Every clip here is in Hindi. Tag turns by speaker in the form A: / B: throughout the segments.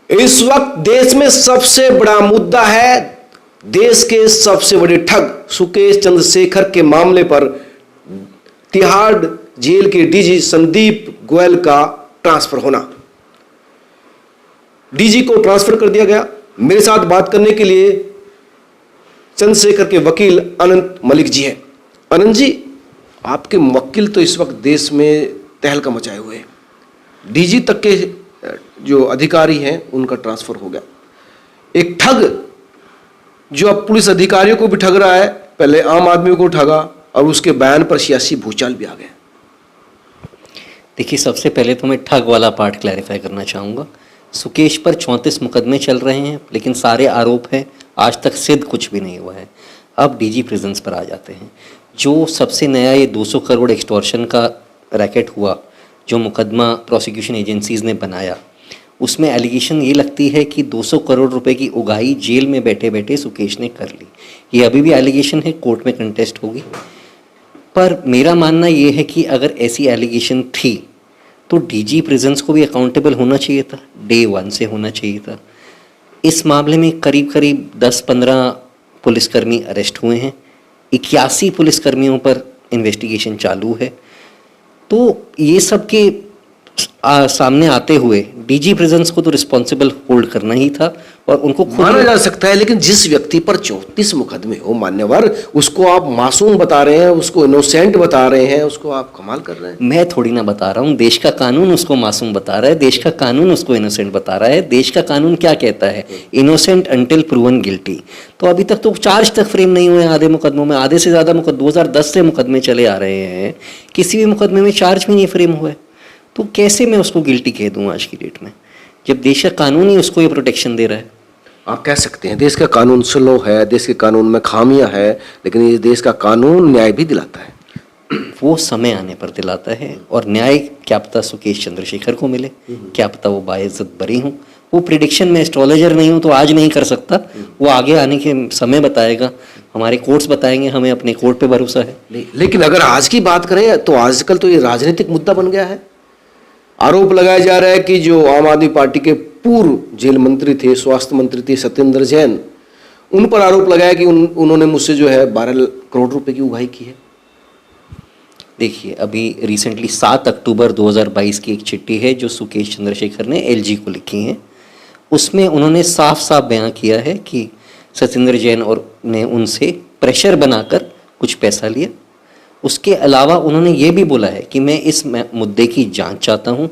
A: इस वक्त देश में सबसे बड़ा मुद्दा है देश के सबसे बड़े ठग सुकेश चंद्रशेखर के मामले पर तिहाड़ जेल के डीजी संदीप गोयल का ट्रांसफर होना। डीजी को ट्रांसफर कर दिया गया। मेरे साथ बात करने के लिए चंद्रशेखर के वकील अनंत मलिक जी हैं। अनंत जी, आपके वकील तो इस वक्त देश में तहलका मचाए हुए हैं। डीजी तक के जो अधिकारी हैं उनका ट्रांसफर हो गया। एक ठग जो अब पुलिस अधिकारियों को भी ठग रहा है, पहले आम आदमी को ठगा और उसके बयान पर सियासी भूचाल भी आ गया।
B: देखिए, सबसे पहले तो मैं ठग वाला पार्ट क्लैरिफाई करना चाहूँगा। सुकेश पर 34 मुकदमे चल रहे हैं, लेकिन सारे आरोप हैं, आज तक सिद्ध कुछ भी नहीं हुआ है। अब डीजी प्रिजन्स पर आ जाते हैं। जो सबसे नया ये 200 करोड़ एक्सटॉर्शन का रैकेट हुआ, जो मुकदमा प्रोसिक्यूशन एजेंसीज ने बनाया, उसमें एलिगेशन ये लगती है कि 200 करोड़ रुपए की उगाही जेल में बैठे बैठे सुकेश ने कर ली। ये अभी भी एलिगेशन है, कोर्ट में कंटेस्ट होगी। पर मेरा मानना ये है कि अगर ऐसी एलिगेशन थी तो डीजी प्रिजन्स को भी अकाउंटेबल होना चाहिए था, डे 1 से होना चाहिए था। इस मामले में करीब करीब 10-15 पुलिसकर्मी अरेस्ट हुए हैं, 81 पुलिसकर्मियों पर इन्वेस्टिगेशन चालू है। तो ये सब के सामने आते हुए डीजी प्रिजन्स को तो रिस्पॉन्सिबल होल्ड करना ही था और उनको
A: माना जा सकता है। लेकिन जिस व्यक्ति पर 34 मुकदमे हो मान्यवर, उसको आप मासूम बता रहे हैं, उसको इनोसेंट बता रहे हैं, उसको आप कमाल कर रहे हैं।
B: मैं थोड़ी ना बता रहा हूँ, देश का कानून उसको मासूम बता रहा है, देश का कानून उसको इनोसेंट बता रहा है। देश का कानून क्या कहता है? Innocent until proven guilty. तो अभी तक तो चार्ज तक फ्रेम नहीं हुए आधे मुकदमों में। आधे से ज़्यादा 2010 से मुकदमे चले आ रहे हैं, किसी भी मुकदमे में चार्ज भी नहीं फ्रेम हुआ है। तो कैसे मैं उसको गिल्टी कह दूं आज की डेट में, जब देश का कानून ही उसको ये प्रोटेक्शन दे रहा है?
A: आप कह सकते हैं देश का कानून स्लो है, देश के कानून में खामियां है, लेकिन ये देश का कानून न्याय भी दिलाता है।
B: वो समय आने पर दिलाता है, और न्याय क्या पता सुकेश चंद्रशेखर को मिले, क्या पता वो बाइज्जत बरी हूँ। वो प्रिडिक्शन में एस्ट्रोलॉजर नहीं हूँ तो आज नहीं कर सकता, वो आगे आने के समय बताएगा, हमारे कोर्ट्स बताएंगे, हमें अपने कोर्ट पे भरोसा है।
A: लेकिन अगर आज की बात करें तो आजकल तो ये राजनीतिक मुद्दा बन गया है। आरोप लगाया जा रहा है कि जो आम आदमी पार्टी के पूर्व जेल मंत्री थे, स्वास्थ्य मंत्री थे सत्येंद्र जैन, उन पर आरोप लगाया कि उन्होंने मुझसे जो है 12 करोड़ रुपए की उगाही की है।
B: देखिए, अभी रिसेंटली 7 अक्टूबर 2022 की एक चिट्ठी है जो सुकेश चंद्रशेखर ने एलजी को लिखी है। उसमें उन्होंने साफ साफ बयां किया है कि सत्येंद्र जैन और ने उनसे प्रेशर बनाकर कुछ पैसा लिया। उसके अलावा उन्होंने ये भी बोला है कि मैं इस मुद्दे की जांच चाहता हूँ,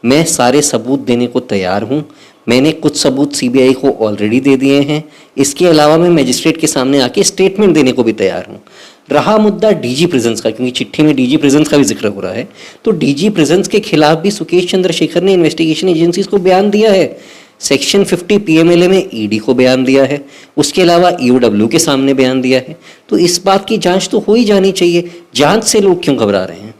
B: मैं सारे सबूत देने को तैयार हूँ, मैंने कुछ सबूत सीबीआई को ऑलरेडी दे दिए हैं, इसके अलावा मैं मजिस्ट्रेट के सामने आके स्टेटमेंट देने को भी तैयार हूँ। रहा मुद्दा डीजी प्रिजन्स का, क्योंकि चिट्ठी में डीजी प्रिजन्स का भी जिक्र हो रहा है, तो डीजी प्रिजन्स के खिलाफ भी सुकेश चंद्रशेखर ने इन्वेस्टिगेशन एजेंसीज को बयान दिया है। सेक्शन 50 पीएमएलए में ईडी को बयान दिया है, उसके अलावा ईओडब्ल्यू के सामने बयान दिया है। तो इस बात की जांच तो हो ही जानी चाहिए। जांच से लोग क्यों घबरा रहे हैं?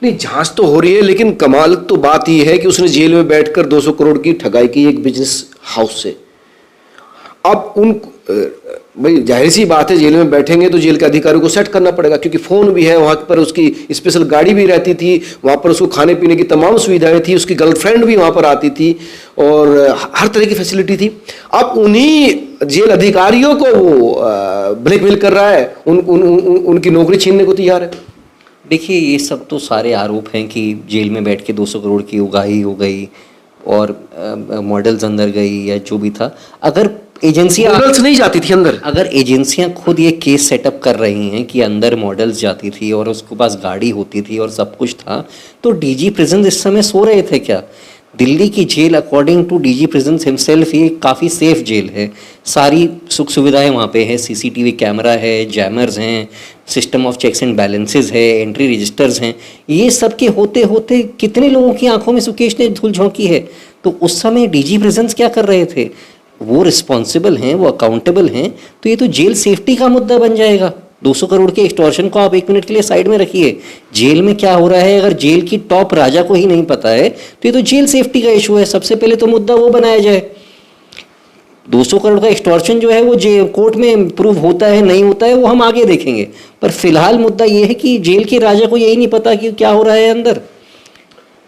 A: नहीं, जांच तो हो रही है, लेकिन कमाल तो बात यह है कि उसने जेल में बैठकर 200 करोड़ की ठगाई की एक बिजनेस हाउस से। अब उन भाई जाहिर सी बात है, जेल में बैठेंगे तो जेल के अधिकारियों को सेट करना पड़ेगा, क्योंकि फ़ोन भी है वहाँ पर, उसकी स्पेशल गाड़ी भी रहती थी, वहाँ पर उसको खाने पीने की तमाम सुविधाएं थी, उसकी गर्लफ्रेंड भी वहाँ पर आती थी और हर तरह की फैसिलिटी थी। अब उन्हीं जेल अधिकारियों को वो ब्लैकमेल कर रहा है, उनकी नौकरी छीनने को तैयार है।
B: देखिए, ये सब तो सारे आरोप हैं कि जेल में बैठ के 200 करोड़ की उगाही हो गई और मॉडल्स अंदर गई या जो भी था। अगर एजेंसियां
A: मॉडल्स नहीं जाती थी अंदर,
B: अगर एजेंसियां खुद ये केस सेटअप कर रही हैं कि अंदर मॉडल्स जाती थी और उसके पास गाड़ी होती थी और सब कुछ था, तो डीजी प्रिजन इस समय सो रहे थे क्या? दिल्ली की jail according to DG prison himself ये काफ़ी सेफ जेल है। सारी सुख सुविधाएं वहाँ पे है, सीसीटीवी कैमरा है, जैमर्स हैं, system of checks and balances है, एंट्री रजिस्टर्स हैं। ये सब के होते होते कितने लोगों की आंखों में सुकेश ने धूल झोंकी है? तो उस समय डीजी प्रिजन्स क्या कर रहे थे? वो रिस्पॉन्सिबल हैं, वो अकाउंटेबल हैं, तो ये तो जेल सेफ्टी का मुद्दा बन जाएगा। 200 करोड़ के एक्सटॉर्शन को आप 1 मिनट के लिए साइड में रखिए। जेल में क्या हो रहा है अगर जेल की टॉप राजा को ही नहीं पता है तो ये तो जेल सेफ्टी का इशू है। सबसे पहले तो मुद्दा वो बनाया जाए। 200 करोड़ का एक्सटॉर्शन जो है वो कोर्ट में प्रूव होता है नहीं होता है वो हम आगे देखेंगे, पर फिलहाल मुद्दा ये है कि जेल के राजा को यही नहीं पता कि क्या हो रहा है अंदर।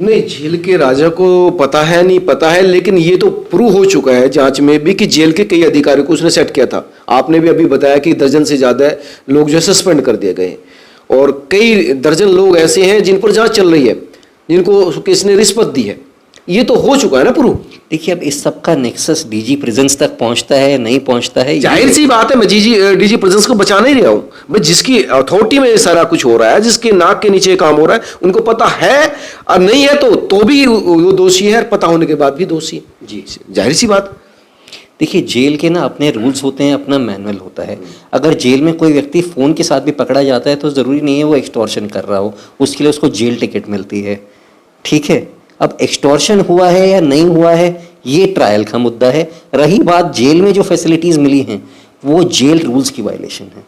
A: नहीं, जेल के राजा को पता है नहीं पता है, लेकिन ये तो प्रूव हो चुका है जांच में भी कि जेल के कई अधिकारियों को उसने सेट किया था। आपने भी अभी बताया कि दर्जन से ज्यादा लोग जो है सस्पेंड कर दिए गए, और कई दर्जन लोग ऐसे हैं जिन पर जांच चल रही है, जिनको किसने रिश्वत दी है। ये तो हो चुका है ना प्रूव।
B: देखिए, अब इस सब का नेक्सस डीजी प्रिजन्स तक पहुंचता है या नहीं पहुंचता है,
A: जाहिर सी बात है, मैं डीजी प्रेजेंस को बचा नहीं रहा हूं, मैं जिसकी अथॉरिटी में सारा कुछ हो रहा है, जिसके नाक के नीचे काम हो रहा है, उनको पता है, और नहीं है तो भी वो दोषी है, और पता होने के बाद भी दोषी है। जी, जाहिर सी बात।
B: देखिए, जेल के ना अपने रूल्स होते हैं, अपना मैनुअल होता है। अगर जेल में कोई व्यक्ति फ़ोन के साथ भी पकड़ा जाता है तो ज़रूरी नहीं है वो एक्सटॉर्शन कर रहा हो, उसके लिए उसको जेल टिकट मिलती है। ठीक है, अब एक्सटॉर्शन हुआ है या नहीं हुआ है ये ट्रायल का मुद्दा है। रही बात जेल में जो फैसिलिटीज़ मिली हैं, वो जेल रूल्स की वायलेशन है।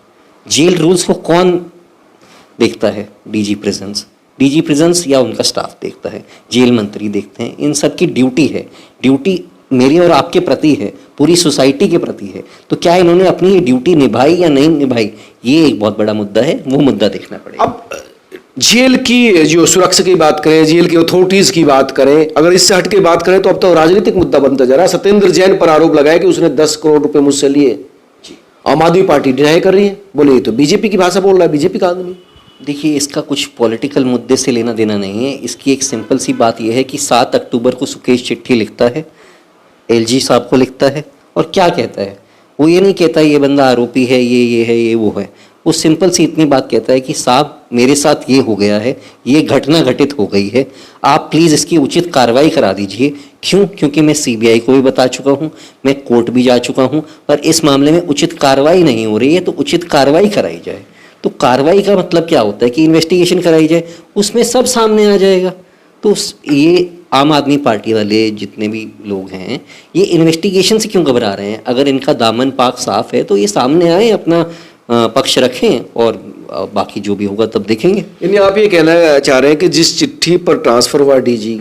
B: जेल रूल्स को कौन देखता है? डीजी प्रिजन्स या उनका स्टाफ देखता है, जेल मंत्री देखते हैं। इन सब की ड्यूटी है, ड्यूटी मेरी और आपके प्रति है, पूरी सोसाइटी के प्रति है। तो क्या इन्होंने अपनी ये ड्यूटी निभाई या नहीं निभाई, ये एक बहुत बड़ा मुद्दा है, वो मुद्दा देखना पड़ेगा।
A: अब जेल की जो सुरक्षा की बात करें, जेल की अथॉरिटीज की बात करें, अगर इससे हट के बात करें तो अब तो राजनीतिक मुद्दा बनता जा रहा है। सत्येंद्र जैन पर आरोप लगाया कि उसने 10 करोड़ रुपए मुझसे लिए। आम आदमी पार्टी डिनाई कर रही है, बोले ये तो बीजेपी की भाषा बोल रहा है, बीजेपी का आदमी।
B: देखिए, इसका कुछ पॉलिटिकल मुद्दे से लेना देना नहीं है। इसकी एक सिंपल सी बात यह है कि 7 अक्टूबर को सुकेश चिट्ठी लिखता है, एलजी साहब को लिखता है, और क्या कहता है? वो ये नहीं कहता ये बंदा आरोपी है, ये है, ये वो है। वो सिंपल सी इतनी बात कहता है कि साहब मेरे साथ ये हो गया है, ये घटना घटित हो गई है, आप प्लीज़ इसकी उचित कार्रवाई करा दीजिए। क्यों? क्योंकि मैं सीबीआई को भी बता चुका हूँ, मैं कोर्ट भी जा चुका हूँ, पर इस मामले में उचित कार्रवाई नहीं हो रही है, तो उचित कार्रवाई कराई जाए। तो कार्रवाई का मतलब क्या होता है कि इन्वेस्टिगेशन कराई जाए, उसमें सब सामने आ जाएगा। तो ये आम आदमी पार्टी वाले जितने भी लोग हैं, ये इन्वेस्टिगेशन से क्यों घबरा रहे हैं? अगर इनका दामन पाक साफ है तो ये सामने आए, अपना पक्ष रखें, और बाकी जो भी होगा तब देखेंगे।
A: यानी आप ये कहना चाह रहे हैं कि जिस चिट्ठी पर ट्रांसफर हुआ डीजी,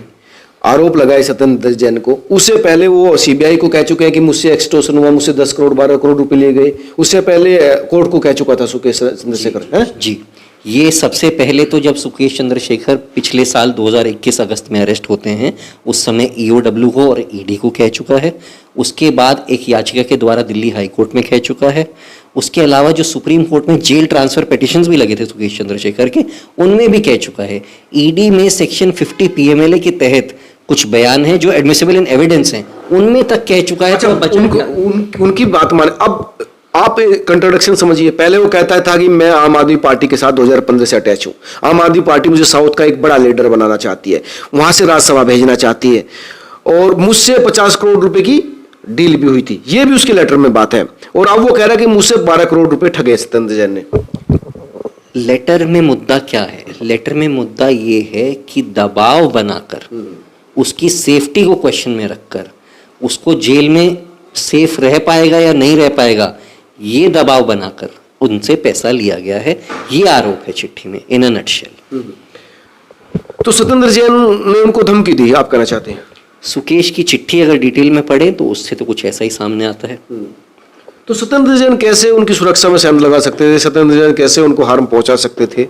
A: आरोप लगाए सत्येंद्र जैन को, उससे पहले वो सीबीआई को कह चुके हैं कि मुझसे एक्सटॉर्शन हुआ, मुझसे 10 करोड़ 12 करोड़ रुपए लिए गए, उससे पहले कोर्ट को कह चुका था सुकेश चंद्रशेखर है?
B: जी, ये सबसे पहले तो जब सुकेश चंद्रशेखर पिछले साल 2021 अगस्त में अरेस्ट होते हैं, उस समय ईओडब्ल्यू को और ईडी को कह चुका है। उसके बाद एक याचिका के द्वारा दिल्ली हाई कोर्ट में कह चुका है। उसके अलावा जो सुप्रीम कोर्ट में जेल ट्रांसफर पिटिशंस भी लगे थे सुकेश चंद्रशेखर के, उनमें भी कह चुका है। ईडी में सेक्शन 50 पीएमएलए के तहत कुछ बयान हैं जो एडमिसिबल इन एविडेंस हैं, उनमें तक कह चुका है।
A: अच्छा, उनकी बात माने। अब आप कंट्रोडक्शन समझिए, पहले वो कहता था कि मैं आम आदमी पार्टी के साथ 2015 से अटैच हूं, आम आदमी पार्टी मुझे साउथ का एक बड़ा लीडर बनाना चाहती है, वहां से राज्यसभा भेजना चाहती है, और मुझसे 50 करोड़ रुपए की डील भी हुई थी, ये भी उसके लेटर में बात है। और अब वो कह रहा है कि मुझसे 12 करोड़ रुपए ठगे सत्येंद्र जैन ने।
B: लेटर में मुद्दा क्या है? लेटर में मुद्दा ये है कि दबाव बनाकर, उसकी सेफ्टी को क्वेश्चन में रखकर, उसको जेल में सेफ रह पाएगा या नहीं रह पाएगा, ये दबाव बनाकर उनसे पैसा लिया गया है। ये आरोप है चिट्ठी में, इन अ नटशेल।
A: तो सत्येंद्र जैन ने उनको धमकी दी, आप कहना चाहते हैं?
B: सुकेश की चिट्ठी अगर डिटेल में पढ़े तो उससे तो कुछ ऐसा ही सामने आता है।
A: तो सत्येंद्र जैन कैसे उनकी सुरक्षा में सहमत लगा सकते थे? सत्येंद्र जैन कैसे उनको हार्म पहुंचा सकते थे?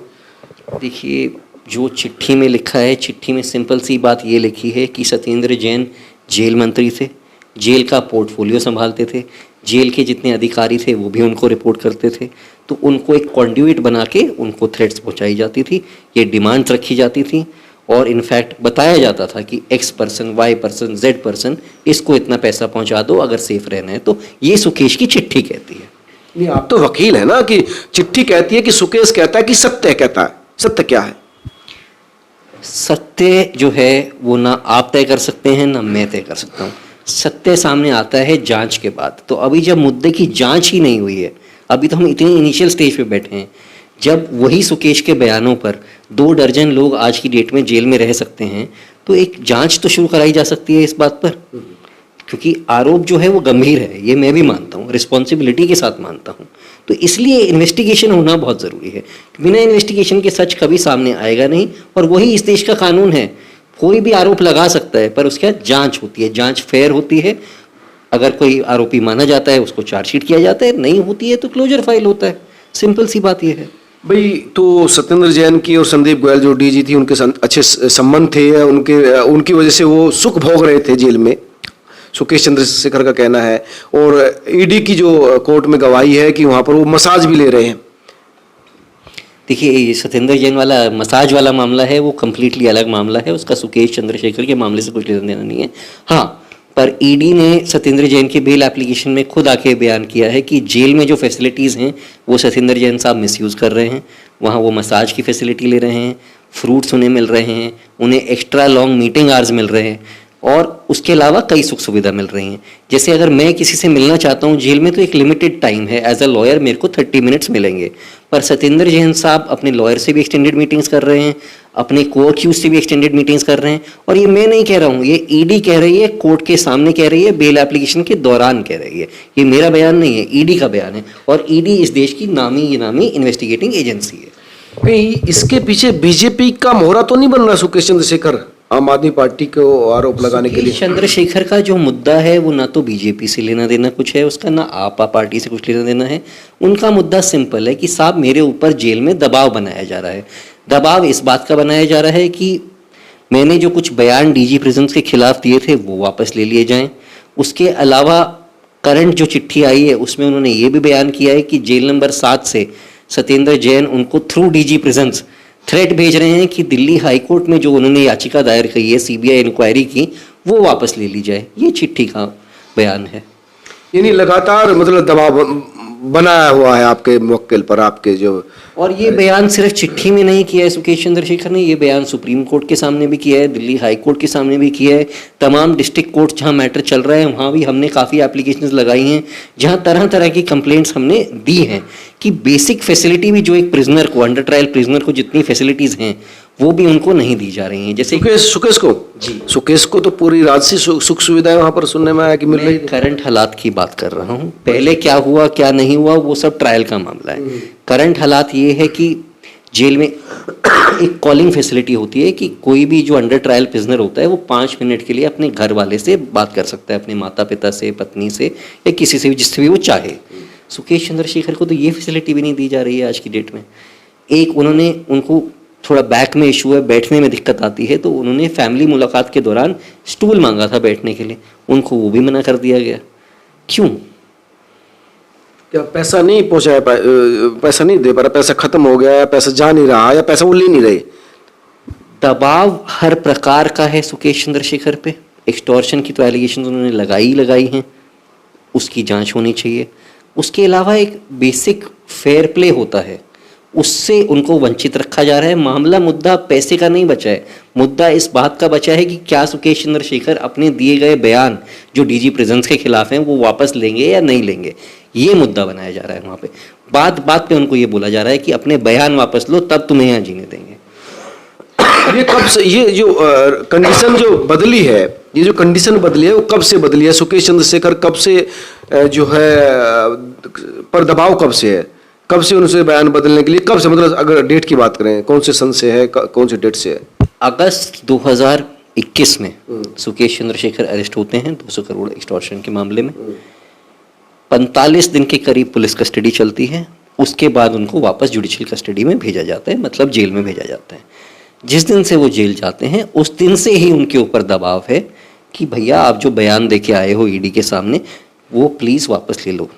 B: देखिए, जो चिट्ठी में लिखा है, चिट्ठी में सिंपल सी बात ये लिखी है कि सत्येंद्र जैन जेल मंत्री थे, जेल का पोर्टफोलियो संभालते थे, जेल के जितने अधिकारी थे वो भी उनको रिपोर्ट करते थे। तो उनको एक कॉन्ड्यूइट बना के उनको थ्रेट्स पहुंचाई जाती थी, ये डिमांड्स रखी जाती थी, और इनफैक्ट बताया जाता था कि X person, Y person, Z person, इसको इतना पैसा पहुंचा दो अगर सेफ रहना है। तो ये सुकेश की चिट्ठी कहती है।
A: नहीं, आप तो वकील है ना, कि चिट्ठी कहती है कि सुकेश कहता है कि सत्य कहता है। सत्य क्या है?
B: सत्य जो है वो ना आप तय कर सकते हैं ना मैं तय कर सकता हूँ। सत्य सामने आता है जांच के बाद। तो अभी जब मुद्दे की जांच ही नहीं हुई है, अभी तो हम इतनी इनिशियल स्टेज पे बैठे हैं, जब वही सुकेश के बयानों पर 2 दर्जन लोग आज की डेट में जेल में रह सकते हैं, तो एक जांच तो शुरू कराई जा सकती है इस बात पर। क्योंकि आरोप जो है वो गंभीर है, ये मैं भी मानता हूँ, रिस्पॉन्सिबिलिटी के साथ मानता हूँ। तो इसलिए इन्वेस्टिगेशन होना बहुत ज़रूरी है। बिना इन्वेस्टिगेशन के सच कभी सामने आएगा नहीं, और वही इस देश का कानून है। कोई भी आरोप लगा सकता है, पर उसके बाद जांच होती है, जांच फेयर होती है। अगर कोई आरोपी माना जाता है उसको चार्जशीट किया जाता है, नहीं होती है तो क्लोजर फाइल होता है। सिंपल सी बात यह है।
A: भाई तो सत्येंद्र जैन की और संदीप गोयल जो डीजी थी उनके अच्छे संबंध थे, उनकी वजह से वो सुख भोग रहे थे जेल में, सुकेश चंद्रशेखर का कहना है। और ईडी की जो कोर्ट में गवाही है कि वहां पर वो मसाज भी ले रहे हैं।
B: देखिए, ये सत्येंद्र जैन वाला मसाज वाला मामला है, वो कम्प्लीटली अलग मामला है, उसका सुकेश चंद्रशेखर के मामले से कुछ लेना देना नहीं है। हाँ, पर ईडी ने सत्येंद्र जैन के बेल एप्लीकेशन में खुद आके बयान किया है कि जेल में जो फैसिलिटीज़ हैं वो सत्येंद्र जैन साहब मिसयूज़ कर रहे हैं। वहाँ वो मसाज की फैसिलिटी ले रहे हैं, फ्रूट्स उन्हें मिल रहे हैं, उन्हें एक्स्ट्रा लॉन्ग मीटिंग आवर्स मिल रहे हैं, और उसके अलावा कई सुख सुविधा मिल रही हैं। जैसे अगर मैं किसी से मिलना चाहता हूँ जेल में तो एक लिमिटेड टाइम है, एज अ लॉयर मेरे को 30 मिनट्स मिलेंगे, पर सत्येंद्र जैन साहब अपने लॉयर से भी एक्सटेंडेड मीटिंग्स कर रहे हैं, अपने को अक्यूज से भी एक्सटेंडेड मीटिंग्स कर रहे हैं। और ये मैं नहीं कह रहा हूँ, ये ईडी कह रही है, कोर्ट के सामने कह रही है, बेल एप्लीकेशन के दौरान कह रही है। ये मेरा बयान नहीं है, ईडी का बयान है, और ईडी इस देश की नामी इन्वेस्टिगेटिंग एजेंसी है।
A: भाई इसके पीछे बीजेपी का मोहरा तो नहीं बन रहा सुकेश चंद्रशेखर, आम आदमी पार्टी को आरोप लगाने के लिए?
B: चंद्रशेखर का जो मुद्दा है वो ना तो बीजेपी से लेना देना कुछ है उसका, ना आपा पार्टी से कुछ लेना देना है। उनका मुद्दा सिंपल है कि साहब मेरे ऊपर जेल में दबाव बनाया जा रहा है। दबाव इस बात का बनाया जा रहा है कि मैंने जो कुछ बयान डीजी प्रिजन्स के खिलाफ दिए थे वो वापस ले लिए जाएं। उसके अलावा करंट जो चिट्ठी आई है उसमें उन्होंने ये भी बयान किया है कि जेल नंबर 7 से सत्येंद्र जैन उनको थ्रू डीजी प्रिजन्स थ्रेट भेज रहे हैं कि दिल्ली हाई कोर्ट में जो उन्होंने याचिका दायर की है सीबीआई इंक्वायरी की, वो वापस ले ली जाए। ये चिट्ठी का बयान है।
A: यानी लगातार मतलब दबाव बनाया हुआ है आपके मुवक्किल पर, आपके जो।
B: और ये बयान सिर्फ चिट्ठी में नहीं किया है सुकेश चंद्रशेखर ने, ये बयान सुप्रीम कोर्ट के सामने भी किया है, दिल्ली हाई कोर्ट के सामने भी किया है, तमाम डिस्ट्रिक्ट कोर्ट जहाँ मैटर चल रहा है वहाँ भी हमने काफ़ी एप्लीकेशंस लगाई हैं, जहाँ तरह तरह की कंप्लेंट्स हमने दी हैं कि बेसिक फैसिलिटी भी जो एक प्रिजनर को, अंडर ट्रायल प्रिजनर को जितनी फैसिलिटीज़ हैं वो भी उनको नहीं दी जा रही हैं। जैसे
A: सुकेश को जी, सुकेश को तो पूरी राजसी सुख सुविधाएं वहां पर सुनने में आया कि मिल रही।
B: करंट हालात की बात कर रहा हूँ, पहले क्या हुआ क्या नहीं हुआ वो सब ट्रायल का मामला है। करंट हालात ये है कि जेल में एक कॉलिंग फैसिलिटी होती है कि कोई भी जो अंडर ट्रायल प्रिजनर होता है वो 5 मिनट के लिए अपने घर वाले से बात कर सकता है, अपने माता पिता से, पत्नी से, या किसी से भी, जिससे भी वो चाहे। सुकेश चंद्रशेखर को तो ये फैसिलिटी भी नहीं दी जा रही है आज की डेट में। एक उन्होंने, उनको थोड़ा बैक में इशू है, बैठने में दिक्कत आती है, तो उन्होंने फैमिली मुलाकात के दौरान स्टूल मांगा था बैठने के लिए, उनको वो भी मना कर दिया गया। क्यों?
A: क्या पैसा नहीं पहुंचाया, पैसा नहीं दे पा रहा, पैसा खत्म हो गया, या पैसा जा नहीं रहा, या पैसा वो ले नहीं रहे?
B: दबाव हर प्रकार का है सुकेश चंद्रशेखर पे। एक्सटॉर्शन की तो एलिगेशन उन्होंने लगाई हैं, उसकी जांच होनी चाहिए। उसके अलावा एक बेसिक फेयर प्ले होता है, उससे उनको वंचित रखा जा रहा है। मामला, मुद्दा पैसे का नहीं बचा है, मुद्दा इस बात का बचा है कि क्या सुकेश चंद्रशेखर अपने दिए गए बयान जो डीजी प्रिजन्स के खिलाफ हैं वो वापस लेंगे या नहीं लेंगे, ये मुद्दा बनाया जा रहा है वहाँ पे। बात बात पे उनको ये बोला जा रहा है कि अपने बयान वापस लो तब तुम्हें यहाँ जीने देंगे।
A: ये कब से, ये जो कंडीशन जो बदली है, ये जो कंडीशन बदली है वो कब से बदली है? सुकेश चंद्रशेखर कब से जो है पर दबाव कब से है? कब से उनसे बयान बदलने के लिए, कब से, मतलब अगर डेट की बात करें कौन से सन से है, कौन से डेट से है?
B: अगस्त 2021 में सुकेश चंद्रशेखर अरेस्ट होते हैं 200 करोड़ एक्सटॉर्शन के मामले में। 45 दिन के करीब पुलिस कस्टडी चलती है, उसके बाद उनको वापस जुडिशियल कस्टडी में भेजा जाता है, मतलब जेल में भेजा जाता है। जिस दिन से वो जेल जाते हैं उस दिन से ही उनके ऊपर दबाव है कि भैया आप जो बयान दे के आए हो ईडी के सामने वो प्लीज़ वापस ले लो।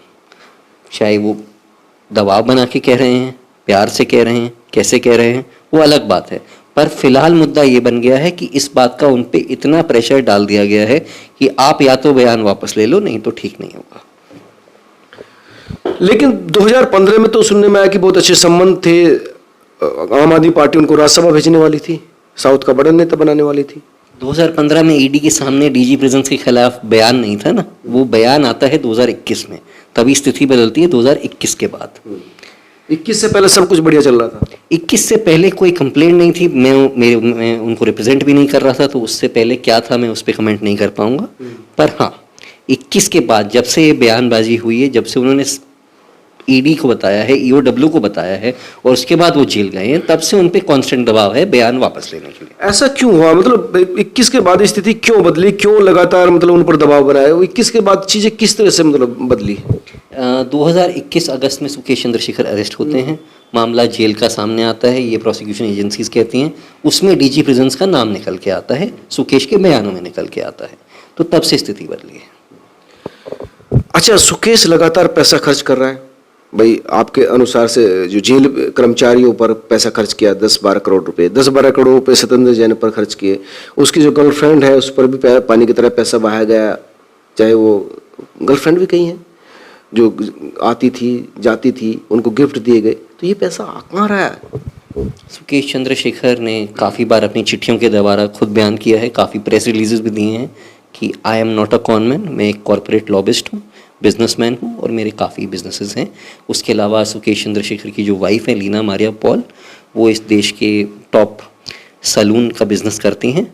B: चाहे वो दबाव बना के कह रहे हैं, प्यार से कह रहे हैं, कैसे कह रहे हैं, वो अलग बात है, पर फिलहाल मुद्दा ये बन गया है कि इस बात का उन पे इतना प्रेशर डाल दिया गया है कि आप या तो बयान वापस ले लो, नहीं तो ठीक नहीं होगा।
A: लेकिन 2015 में तो सुनने में आया कि बहुत अच्छे संबंध थे, आम आदमी पार्टी उनको राज्यसभा भेजने वाली थी, साउथ का बड़ा नेता बनाने वाली थी।
B: 2015 में ईडी के सामने डीजी प्रिजन्स के खिलाफ बयान नहीं था ना, वो बयान आता है 2021 में, तभी स्थिति बदलती है 2021 के बाद।
A: 21 से पहले सब कुछ बढ़िया चल रहा था।
B: 21 से पहले कोई कंप्लेंट नहीं थी, मैं उनको रिप्रेजेंट भी नहीं कर रहा था, तो उससे पहले क्या था मैं उस पर कमेंट नहीं कर पाऊंगा। पर हाँ, 21 के बाद जब से ये बयानबाजी हुई है, जब से उन्होंने ईडी को बताया है, ईओडब्ल्यू को बताया है, और उसके बाद वो जेल गए हैं, तब से उन पे कांस्टेंट दबाव है बयान वापस लेने के लिए।
A: ऐसा क्यों हुआ? मतलब 21 के बाद स्थिति क्यों बदली, क्यों लगातार मतलब उन पर दबाव बनाया? 21 के बाद चीजें किस तरह से मतलब बदली?
B: 2021 अगस्त में सुकेश चंद्रशेखर अरेस्ट होते हैं, मामला जेल का सामने आता है, ये प्रोसिक्यूशन एजेंसीज कहती हैं, उसमें डीजी प्रिजन्स का नाम निकल के आता है, सुकेश के बयानों में निकल के आता है, तो तब से स्थिति बदली है।
A: अच्छा, सुकेश लगातार पैसा खर्च कर रहा है भाई, आपके अनुसार से जो जेल कर्मचारियों पर पैसा खर्च किया 10-12 करोड़ रुपए, 10-12 करोड़ रुपए सत्येंद्र जैन पर खर्च किए, उसकी जो गर्लफ्रेंड है उस पर भी पानी की तरह पैसा बहाया गया, चाहे वो गर्लफ्रेंड भी कहीं है जो आती थी जाती थी, उनको गिफ्ट दिए गए, तो ये पैसा कहाँ रहा है?
B: सुकेश चंद्रशेखर ने काफ़ी बार अपनी चिट्ठियों के द्वारा खुद बयान किया है, काफ़ी प्रेस रिलीजेस भी दिए हैं कि I am not a conman, मैं एक कॉरपोरेट लॉबिस्ट हूँ, बिजनेसमैन हूँ और मेरे काफ़ी बिजनेसेस हैं। उसके अलावा सुकेश चंद्रशेखर की जो वाइफ है लीना मारिया पॉल, वो इस देश के टॉप सैलून का बिजनेस करती हैं,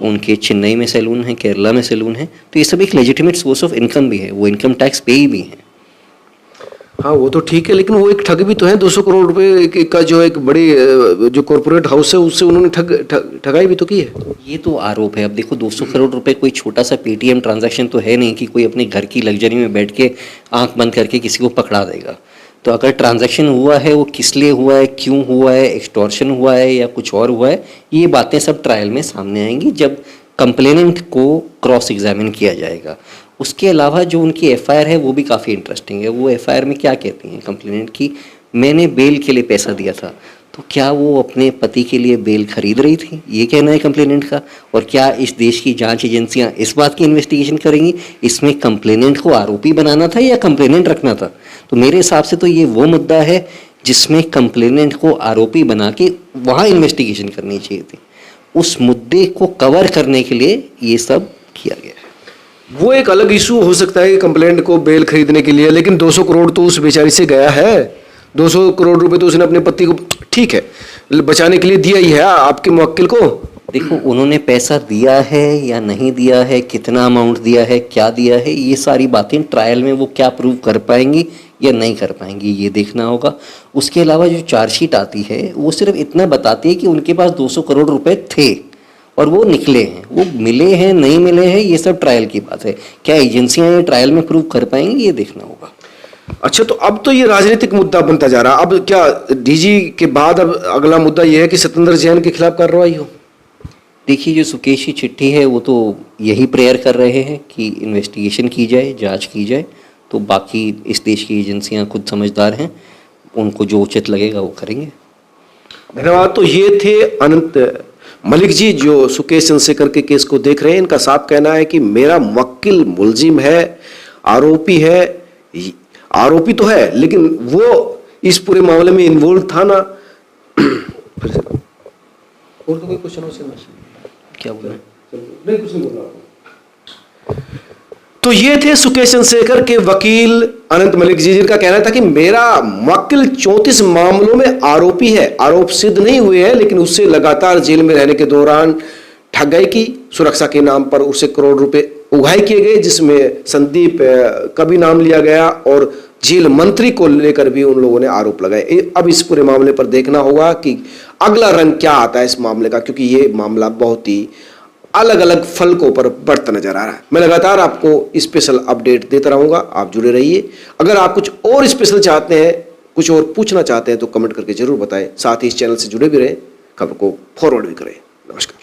B: उनके चेन्नई में सैलून है, केरला में सैलून है, तो ये सब एक लेजिटिमेट सोर्स ऑफ इनकम भी है, वो इनकम टैक्स पेई भी हैं।
A: हाँ वो तो ठीक है, लेकिन वो एक ठग भी तो है, 200 करोड़ रुपए का जो एक बड़ी जो कॉरपोरेट हाउस है उससे उन्होंने ठगाई भी तो की है।
B: ये तो आरोप है। अब देखो 200 करोड़ रुपए कोई छोटा सा पेटीएम ट्रांजैक्शन तो है नहीं कि कोई अपने घर की लग्जरी में बैठ के आंख बंद करके किसी को पकड़ा देगा। तो अगर ट्रांजैक्शन हुआ है वो किस लिए हुआ है, क्यों हुआ है, एक्सटॉर्शन हुआ है या कुछ और हुआ है, ये बातें सब ट्रायल में सामने आएंगी जब कंप्लेनेंट को क्रॉस एग्जामिन किया जाएगा। उसके अलावा जो उनकी एफआईआर है वो भी काफ़ी इंटरेस्टिंग है। वो एफआईआर में क्या कहती हैं कंप्लेनेंट की, मैंने बेल के लिए पैसा दिया था, तो क्या वो अपने पति के लिए बेल खरीद रही थी, ये कहना है कंप्लेनेंट का। और क्या इस देश की जांच एजेंसियां इस बात की इन्वेस्टिगेशन करेंगी इसमें कंप्लेनेंट को आरोपी बनाना था या कंप्लेनेंट रखना था। तो मेरे हिसाब से तो ये वो मुद्दा है जिसमें कंप्लेनेंट को आरोपी बना के वहाँ इन्वेस्टिगेशन करनी चाहिए थी। उस मुद्दे को कवर करने के लिए ये सब किया गया है।
A: वो एक अलग इशू हो सकता है कि कंप्लेंट को बेल खरीदने के लिए, लेकिन 200 करोड़ तो उस बेचारी से गया है। 200 करोड़ रुपए तो उसने अपने पति को, ठीक है, बचाने के लिए दिया ही है आपके मुवक्किल को।
B: देखो उन्होंने पैसा दिया है या नहीं दिया है, कितना अमाउंट दिया है, क्या दिया है, ये सारी बातें ट्रायल में वो क्या प्रूव कर पाएंगी या नहीं कर पाएंगी ये देखना होगा। उसके अलावा जो चार्जशीट आती है वो सिर्फ इतना बताती है कि उनके पास 200 करोड़ रुपए थे और वो निकले हैं, वो मिले हैं नहीं मिले हैं ये सब ट्रायल की बात है। क्या एजेंसियां ये ट्रायल में प्रूव कर पाएंगी ये देखना होगा।
A: अच्छा, तो अब तो ये राजनीतिक मुद्दा बनता जा रहा। अब क्या डीजी के बाद अब अगला मुद्दा ये है कि सत्येंद्र जैन के खिलाफ कार्रवाई हो?
B: देखिए जो सुकेश की चिट्ठी है वो तो यही प्रेयर कर रहे हैं कि इन्वेस्टिगेशन की जाए, जांच की जाए। तो बाकी इस देश की एजेंसियां खुद समझदार हैं, उनको जो उचित लगेगा वो करेंगे।
A: धन्यवाद। तो ये थे अनंत मलिक जी जो सुकेश चंद्रशेखर के केस को देख रहे हैं। इनका साफ कहना है कि मेरा मुवक्किल मुलजिम है, आरोपी है, आरोपी तो है लेकिन वो इस पूरे मामले में इन्वॉल्व था ना। और तो कोई क्वेश्चन हो
B: क्या बोल रहे हैं?
A: नहीं, कुछ नहीं बोल रहा। तो ये थे सुकेश चंद्रशेखर के वकील अनंत मलिक जी, जिनका कहना था कि मेरा मुवक्किल 34 मामलों में आरोपी है, आरोप सिद्ध नहीं हुए हैं, लेकिन उससे लगातार जेल में रहने के दौरान ठगाई की, सुरक्षा के नाम पर उससे करोड़ रुपए उगाही किए गए, जिसमें संदीप का भी नाम लिया गया और जेल मंत्री को लेकर भी उन लोगों ने आरोप लगाए। अब इस पूरे मामले पर देखना होगा कि अगला रंग क्या आता है इस मामले का, क्योंकि ये मामला बहुत ही अलग अलग फलकों पर बढ़ता नजर आ रहा है। मैं लगातार आपको स्पेशल अपडेट देता रहूंगा, आप जुड़े रहिए। अगर आप कुछ और स्पेशल चाहते हैं, कुछ और पूछना चाहते हैं तो कमेंट करके जरूर बताएं। साथ ही इस चैनल से जुड़े भी रहें, खबर को फॉरवर्ड भी करें। नमस्कार।